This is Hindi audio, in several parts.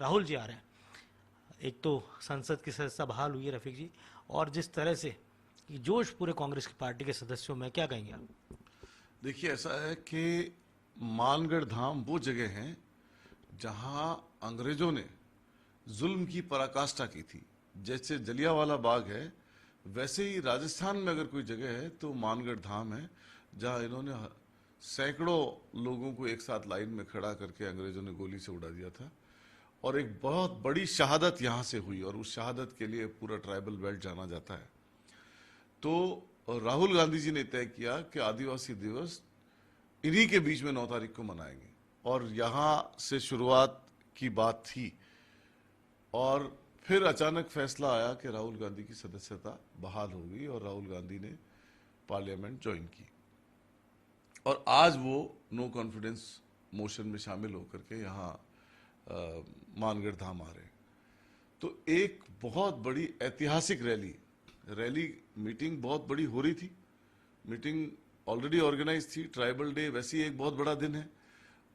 राहुल जी आ रहे हैं। एक तो संसद की सदस्यता बहाल हुई है रफीक जी, और जिस तरह से कि जोश पूरे कांग्रेस की पार्टी के सदस्यों में, क्या कहेंगे आप? देखिए, ऐसा है कि मानगढ़ धाम वो जगह है जहां अंग्रेजों ने जुल्म की पराकाष्ठा की थी। जैसे जलियांवाला बाग है, वैसे ही राजस्थान में अगर कोई जगह है तो मानगढ़ धाम है, जहां इन्होंने सैकड़ों लोगों को एक साथ लाइन में खड़ा करके अंग्रेजों ने गोली से उड़ा दिया था। और एक बहुत बड़ी शहादत यहाँ से हुई, और उस शहादत के लिए पूरा ट्राइबल बेल्ट जाना जाता है। तो राहुल गांधी जी ने तय किया कि आदिवासी दिवस इन्हीं के बीच में 9 तारीख को मनाएंगे, और यहाँ से शुरुआत की बात थी। और फिर अचानक फैसला आया कि राहुल गांधी की सदस्यता बहाल हो गई और राहुल गांधी ने पार्लियामेंट ज्वाइन की, और आज वो नो कॉन्फिडेंस मोशन में शामिल होकर के यहाँ मानगढ़ धाम आ रहे हैं। तो एक बहुत बड़ी ऐतिहासिक रैली मीटिंग बहुत बड़ी हो रही थी। मीटिंग ऑलरेडी ऑर्गेनाइज थी। ट्राइबल डे वैसे ही एक बहुत बड़ा दिन है,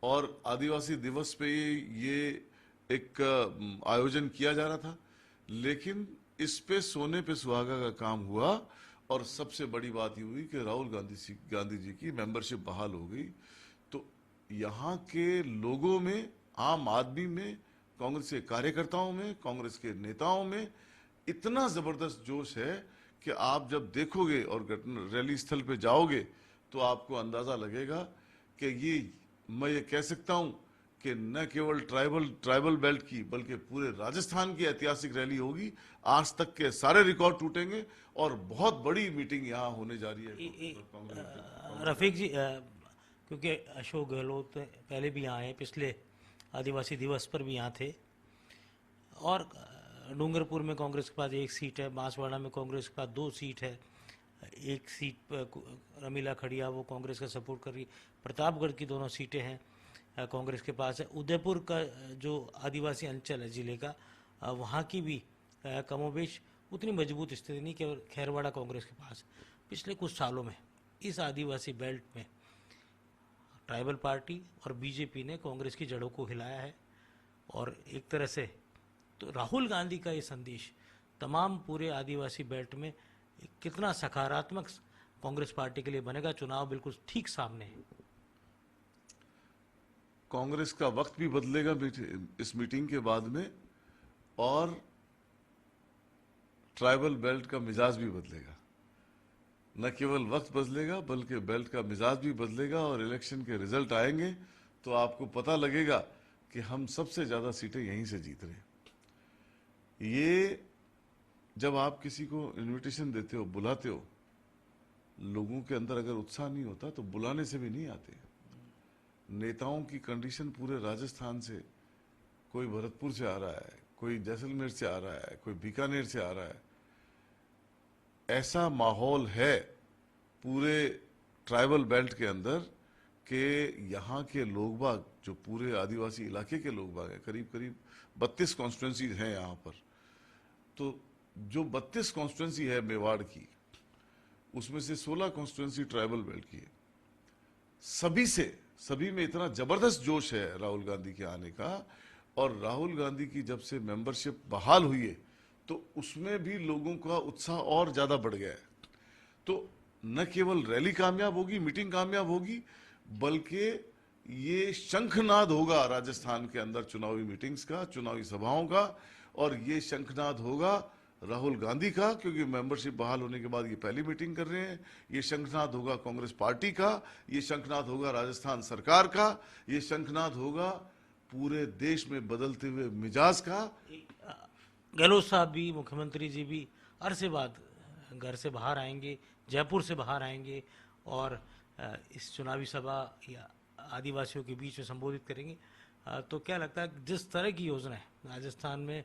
और आदिवासी दिवस पे ये एक आयोजन किया जा रहा था, लेकिन इस पे सोने पे सुहागा का काम हुआ। और सबसे बड़ी बात ये हुई कि राहुल गांधी जी की मेंबरशिप बहाल हो गई। तो यहाँ के लोगों में, आम आदमी में, कांग्रेस के कार्यकर्ताओं में, कांग्रेस के नेताओं में इतना जबरदस्त जोश है कि आप जब देखोगे और रैली स्थल पे जाओगे तो आपको अंदाजा लगेगा कि ये, मैं ये कह सकता हूं कि न केवल ट्राइबल बेल्ट की बल्कि पूरे राजस्थान की ऐतिहासिक रैली होगी। आज तक के सारे रिकॉर्ड टूटेंगे, और बहुत बड़ी मीटिंग यहाँ होने जा रही है कांग्रेस रफीक जी, क्योंकि अशोक गहलोत पहले भी यहाँ आए, पिछले आदिवासी दिवस पर भी यहाँ थे, और डूंगरपुर में कांग्रेस के पास एक सीट है, बांसवाड़ा में कांग्रेस के पास 2 सीट है, एक सीट पर रमीला खड़िया वो कांग्रेस का सपोर्ट कर रही, प्रतापगढ़ की दोनों सीटें हैं कांग्रेस के पास है, उदयपुर का जो आदिवासी अंचल है जिले का, वहाँ की भी कमोबेश उतनी मजबूत स्थिति नहीं, केवल खैरवाड़ा कांग्रेस के पास। पिछले कुछ सालों में इस आदिवासी बेल्ट में ट्राइबल पार्टी और बीजेपी ने कांग्रेस की जड़ों को हिलाया है, और एक तरह से तो राहुल गांधी का ये संदेश तमाम पूरे आदिवासी बेल्ट में कितना सकारात्मक कांग्रेस पार्टी के लिए बनेगा। चुनाव बिल्कुल ठीक सामने है। कांग्रेस का वक्त भी बदलेगा इस मीटिंग के बाद में, और ट्राइबल बेल्ट का मिजाज भी बदलेगा। न केवल वक्त बदलेगा बल्कि बेल्ट का मिजाज भी बदलेगा, और इलेक्शन के रिजल्ट आएंगे तो आपको पता लगेगा कि हम सबसे ज्यादा सीटें यहीं से जीत रहे हैं। ये जब आप किसी को इनविटेशन देते हो, बुलाते हो, लोगों के अंदर अगर उत्साह नहीं होता तो बुलाने से भी नहीं आते। नेताओं की कंडीशन पूरे राजस्थान से, कोई भरतपुर से आ रहा है, कोई जैसलमेर से आ रहा है, कोई बीकानेर से आ रहा है। ऐसा माहौल है पूरे ट्राइबल बेल्ट के अंदर कि यहाँ के लोग बाग, जो पूरे आदिवासी इलाके के लोग बाग हैं, करीब करीब 32 कॉन्स्टिट्यूंसीज हैं यहाँ पर। तो जो 32 कॉन्स्टिट्यूंसी है मेवाड़ की, उसमें से 16 कॉन्स्टिट्यूंसी ट्राइबल बेल्ट की है। सभी में इतना जबरदस्त जोश है राहुल गांधी के आने का। और राहुल गांधी की जब से मेंबरशिप बहाल हुई है तो उसमें भी लोगों का उत्साह और ज्यादा बढ़ गया है। तो न केवल रैली कामयाब होगी, मीटिंग कामयाब होगी, बल्कि ये शंखनाद होगा राजस्थान के अंदर चुनावी मीटिंग्स का, चुनावी सभाओं का। और ये शंखनाद होगा राहुल गांधी का, क्योंकि मेंबरशिप बहाल होने के बाद ये पहली मीटिंग कर रहे हैं। ये शंखनाद होगा कांग्रेस पार्टी का, ये शंखनाद होगा राजस्थान सरकार का, ये शंखनाद होगा पूरे देश में बदलते हुए मिजाज का। गहलोत साहब भी, मुख्यमंत्री जी भी अरसे बाद घर से बाहर आएंगे, जयपुर से बाहर आएंगे, और इस चुनावी सभा या आदिवासियों के बीच में संबोधित करेंगे। तो क्या लगता है जिस तरह की योजना है राजस्थान में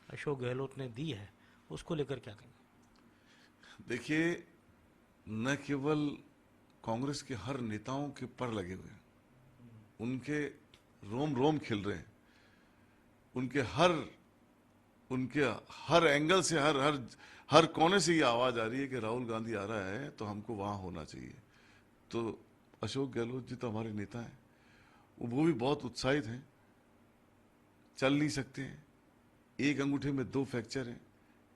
अशोक गहलोत ने दी है, उसको लेकर क्या कहेंगे? देखिए, न केवल कांग्रेस के हर नेताओं के पर लगे हुए हैं, उनके रोम रोम खिल रहे हैं, उनके हर एंगल से, हर कोने से ये आवाज आ रही है कि राहुल गांधी आ रहा है तो हमको वहां होना चाहिए। तो अशोक गहलोत जी तो हमारे नेता हैं, वो भी बहुत उत्साहित हैं। चल नहीं सकते हैं, एक अंगूठे में 2 फ्रैक्चर हैं,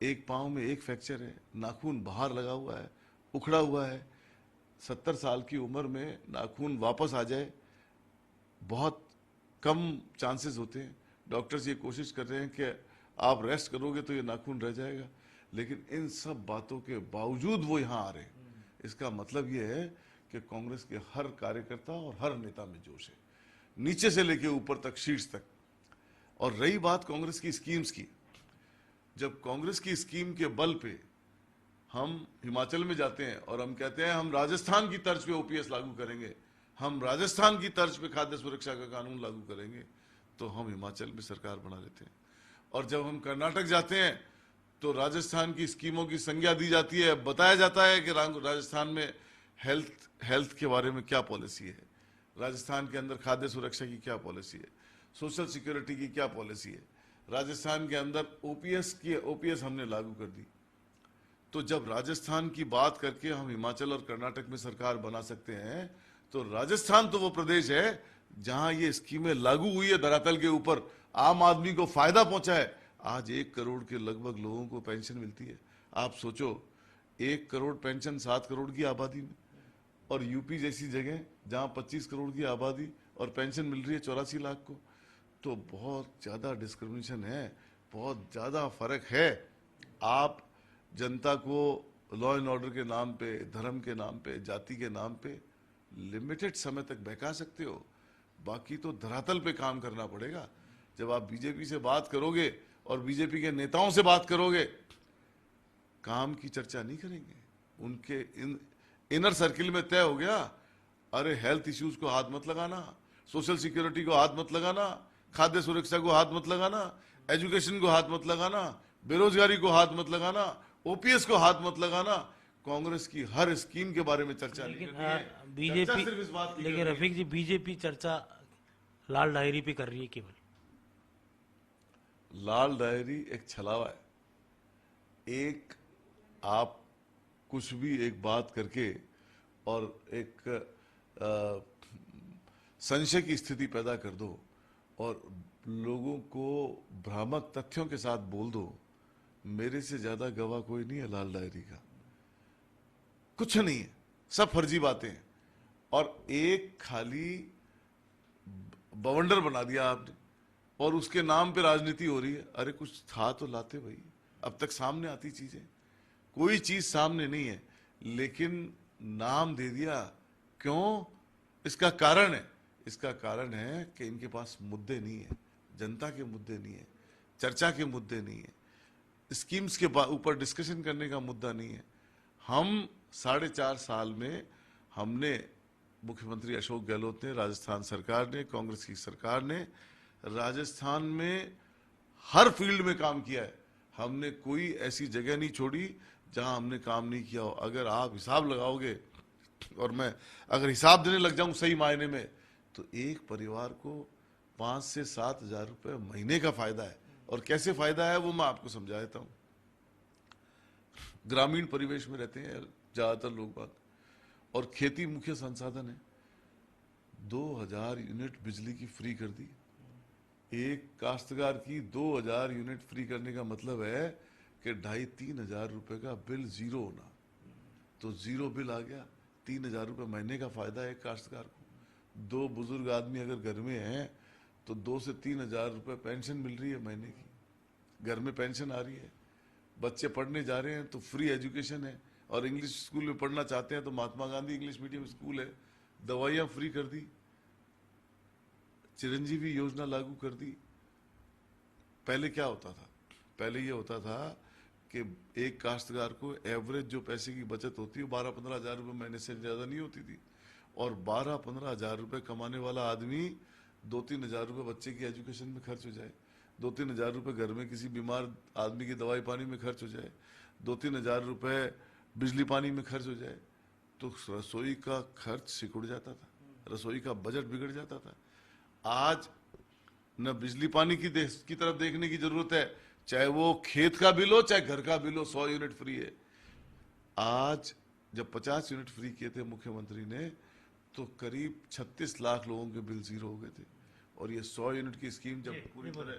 एक पाँव में 1 फ्रैक्चर है, नाखून बाहर लगा हुआ है, उखड़ा हुआ है। 70 साल की उम्र में नाखून वापस आ जाए बहुत कम चांसेस होते हैं। डॉक्टर्स ये कोशिश कर रहे हैं कि आप रेस्ट करोगे तो ये नाखून रह जाएगा, लेकिन इन सब बातों के बावजूद वो यहाँ आ रहे हैं। इसका मतलब ये है कि कांग्रेस के हर कार्यकर्ता और हर नेता में जोश है, नीचे से लेके ऊपर तक, शीर्ष तक। और रही बात कांग्रेस की स्कीम्स की, जब कांग्रेस की स्कीम के बल पे हम हिमाचल में जाते हैं और हम कहते हैं हम राजस्थान की तर्ज पे ओपीएस लागू करेंगे, हम राजस्थान की तर्ज पे खाद्य सुरक्षा का कानून लागू करेंगे, तो हम हिमाचल में सरकार बना लेते हैं। और जब हम कर्नाटक जाते हैं तो राजस्थान की स्कीमों की संज्ञा दी जाती है, बताया जाता है कि राजस्थान में हेल्थ के बारे में क्या पॉलिसी है, राजस्थान के अंदर खाद्य सुरक्षा की क्या पॉलिसी है, सोशल सिक्योरिटी की क्या पॉलिसी है, राजस्थान के अंदर ओपीएस हमने लागू कर दी। तो जब राजस्थान की बात करके हम हिमाचल और कर्नाटक में सरकार बना सकते हैं, तो राजस्थान तो वो प्रदेश है जहां ये स्कीमें लागू हुई है, धरातल के ऊपर आम आदमी को फायदा पहुंचा है। आज 1 करोड़ के लगभग लोगों को पेंशन मिलती है। आप सोचो, 1 करोड़ पेंशन 7 करोड़ की आबादी में, और यूपी जैसी जगह जहां 25 करोड़ की आबादी और पेंशन मिल रही है 84 लाख को, तो बहुत ज्यादा डिस्क्रिमिनेशन है, बहुत ज्यादा फर्क है। आप जनता को लॉ एंड ऑर्डर के नाम पे, धर्म के नाम पे, जाति के नाम पे लिमिटेड समय तक बहका सकते हो, बाकी तो धरातल पे काम करना पड़ेगा। जब आप बीजेपी से बात करोगे और बीजेपी के नेताओं से बात करोगे, काम की चर्चा नहीं करेंगे। उनके इनर सर्किल में तय हो गया, अरे हेल्थ इश्यूज को हाथ मत लगाना, सोशल सिक्योरिटी को हाथ मत लगाना, खाद्य सुरक्षा को हाथ मत लगाना, एजुकेशन को हाथ मत लगाना, बेरोजगारी को हाथ मत लगाना, ओपीएस को हाथ मत लगाना। कांग्रेस की हर स्कीम के बारे में चर्चा नहीं करनी है। चर्चा सिर्फ इस बात की लेकिन करनी है। रफीक जी, बीजेपी चर्चा लाल डायरी पे कर रही है केवल। लाल डायरी एक छलावा है। एक आप कुछ भी एक बात करके और एक संशय की स्थिति पैदा कर दो और लोगों को भ्रामक तथ्यों के साथ बोल दो, मेरे से ज्यादा गवाह कोई नहीं है लाल डायरी का। कुछ नहीं है, सब फर्जी बातें हैं, और एक खाली बवंडर बना दिया आपने और उसके नाम पे राजनीति हो रही है। अरे कुछ था तो लाते भाई, अब तक सामने आती चीजें, कोई चीज सामने नहीं है, लेकिन नाम दे दिया। क्यों? इसका कारण है, इसका कारण है कि इनके पास मुद्दे नहीं है, जनता के मुद्दे नहीं है, चर्चा के मुद्दे नहीं है, स्कीम्स के ऊपर डिस्कशन करने का मुद्दा नहीं है। हम 4.5 साल में हमने, मुख्यमंत्री अशोक गहलोत ने, राजस्थान सरकार ने, कांग्रेस की सरकार ने राजस्थान में हर फील्ड में काम किया है। हमने कोई ऐसी जगह नहीं छोड़ी जहां हमने काम नहीं किया हो। अगर आप हिसाब लगाओगे और मैं अगर हिसाब देने लग जाऊं सही मायने में, तो एक परिवार को 5 से 7 हजार रुपए महीने का फायदा है। और कैसे फायदा है वो मैं आपको समझा देता हूं। ग्रामीण परिवेश में रहते हैं ज्यादातर लोग बाग, और खेती मुख्य संसाधन है। 2000 यूनिट बिजली की फ्री कर दी। एक काश्तकार की 2000 यूनिट फ्री करने का मतलब है कि 2,500-3 हजार रुपए का बिल जीरो होना। तो जीरो बिल आ गया, 3,000 रुपए महीने का फायदा है एक काश्तकार को। 2 बुजुर्ग आदमी अगर घर में हैं तो 2 से 3 हजार रुपए पेंशन मिल रही है महीने की, घर में पेंशन आ रही है। बच्चे पढ़ने जा रहे हैं तो फ्री एजुकेशन है, और इंग्लिश स्कूल में पढ़ना चाहते हैं तो Mahatma Gandhi English medium school है। दवाइयां फ्री कर दी, चिरंजीवी योजना लागू कर दी। पहले क्या होता था? पहले ये होता था कि एक काश्तकार को एवरेज जो पैसे की बचत होती है 12-15 हजार रुपए महीने से ज्यादा नहीं होती थी, और 12-15 हजार रुपए कमाने वाला आदमी 2-3 हजार रुपए बच्चे की एजुकेशन में खर्च हो जाए, 2-3 हजार रुपए घर में किसी बीमार आदमी की दवाई पानी में खर्च हो जाए, 2-3 हजार रुपए बिजली पानी में खर्च हो जाए, तो रसोई का खर्च सिकुड़ जाता था, रसोई का बजट बिगड़ जाता था। आज न बिजली पानी की तरफ देखने की जरूरत है, चाहे वो खेत का बिल हो चाहे घर का बिल हो, 100 यूनिट फ्री है। आज जब 50 यूनिट फ्री किए थे मुख्यमंत्री ने, तो करीब 36 लाख लोगों के बिल जीरो हो गए थे। और ये 100 यूनिट की स्कीम जब पूरी तरह